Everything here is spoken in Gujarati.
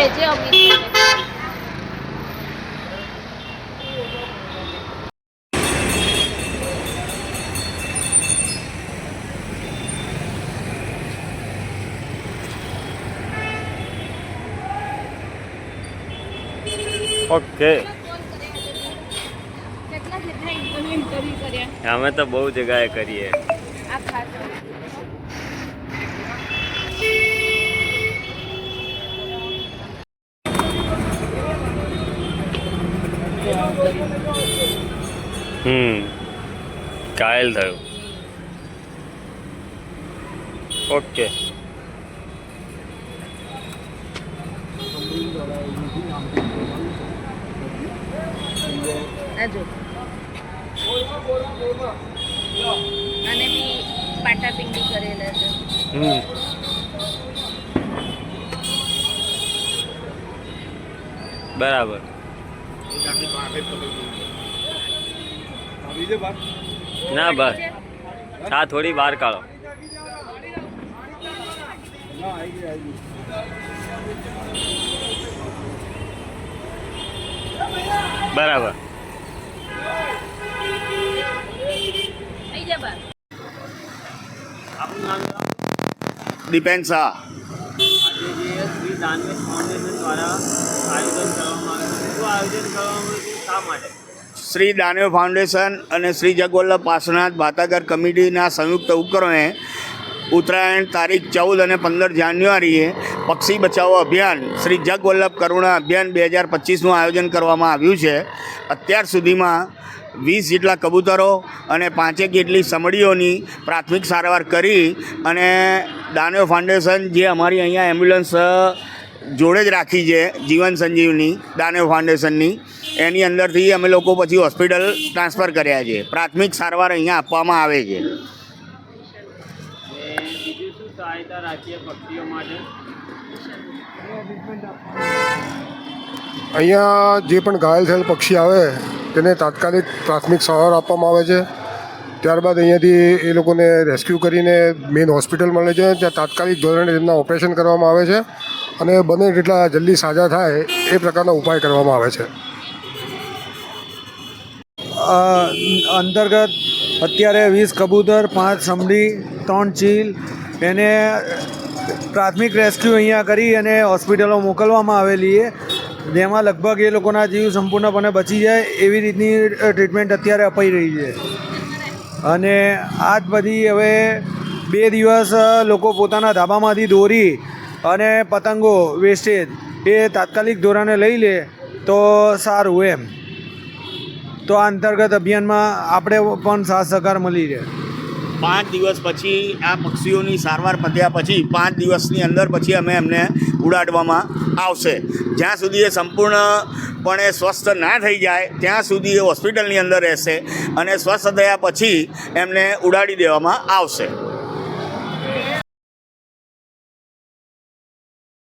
કહેજે અમિત. ઓકે, અમે તો બહુ જગ્યાએ કરીએ. ઘાયલ થયું. ઓકે, અને બી પાટાપિંડી કરેલા છે. બરાબર. ના બસ આ થોડી બહાર કાઢો. બરાબર. દીપેન શાહ. શ્રી દાનવેશ ફાઉન્ડેશન દ્વારા આયોજન કરવામાં આવ્યું છે. શું આયોજન કરવામાં આવ્યું છે, શા માટે? શ્રી દાનવ ફાઉન્ડેશન અને શ્રી જગવલ્લભ પાર્શ્વનાથ ભાતાગર કમિટીના સંયુક્ત ઉપક્રમે ઉત્તરાયણ તારીખ 14 અને 15 જાન્યુઆરીએ પક્ષી બચાવો અભિયાન શ્રી જગવલ્લભ કરુણા અભિયાન 2025નું આયોજન કરવામાં આવ્યું છે. અત્યાર સુધીમાં 20 જેટલા કબૂતરો અને 5 જેટલી સમડીઓની પ્રાથમિક સારવાર કરી અને દાનવ ફાઉન્ડેશન જે અમારી અહીંયા એમ્બ્યુલન્સ જોડે જ રાખી છે, જીવન સંજીવની દાનવ ફાઉન્ડેશનની, એની અંદરથી અમે લોકો પછી હોસ્પિટલ ટ્રાન્સફર કર્યા છે. પ્રાથમિક સારવાર અહીંયા આપવામાં આવે છે. બીજું શું સહાયતા રાખીએ પક્ષીઓ માટે? અહીંયા જે પણ ઘાયલ થયેલ પક્ષી આવે તેને તાત્કાલિક પ્રાથમિક સારવાર આપવામાં આવે છે. ત્યારબાદ અહીંયાથી એ લોકોને રેસ્ક્યુ કરીને મેઇન હોસ્પિટલ મળે છે, ત્યાં તાત્કાલિક ધોરણે તેમના ઓપરેશન કરવામાં આવે છે અને બને તેટલા જલ્દી સાજા થાય એ પ્રકારના ઉપાય કરવામાં આવે છે. અંતર્ગત અત્યારે 20 કબૂતર, 5 સમડી, 3 ચીલ, એને પ્રાથમિક રેસ્ક્યુ અહીંયા કરી અને હોસ્પિટલો મોકલવામાં આવેલી છે, જેમાં લગભગ એ લોકોના જીવ સંપૂર્ણપણે બચી જાય એવી રીતની ટ્રીટમેન્ટ અત્યારે અપાઈ રહી છે. અને આજ પછી હવે 2 દિવસ લોકો પોતાના ધાબામાંથી દોરી અને પતંગો વેસ્ટેજ એ તાત્કાલિક ધોરણે લઈ લે તો સારું એમ. તો આ અંતર્ગત અભિયાનમાં આપણે પણ સાથ સહકાર મળી રહે. 5 દિવસ પછી આ પક્ષીઓની સારવાર પત્યા પછી 5 દિવસની અંદર પછી અમે એમને ઉડાડવામાં આવશે. જ્યાં સુધી એ સંપૂર્ણપણે સ્વસ્થ ના થઈ જાય ત્યાં સુધી એ હોસ્પિટલની અંદર રહેશે અને સ્વસ્થ થયા પછી એમને ઉડાડી દેવામાં આવશે.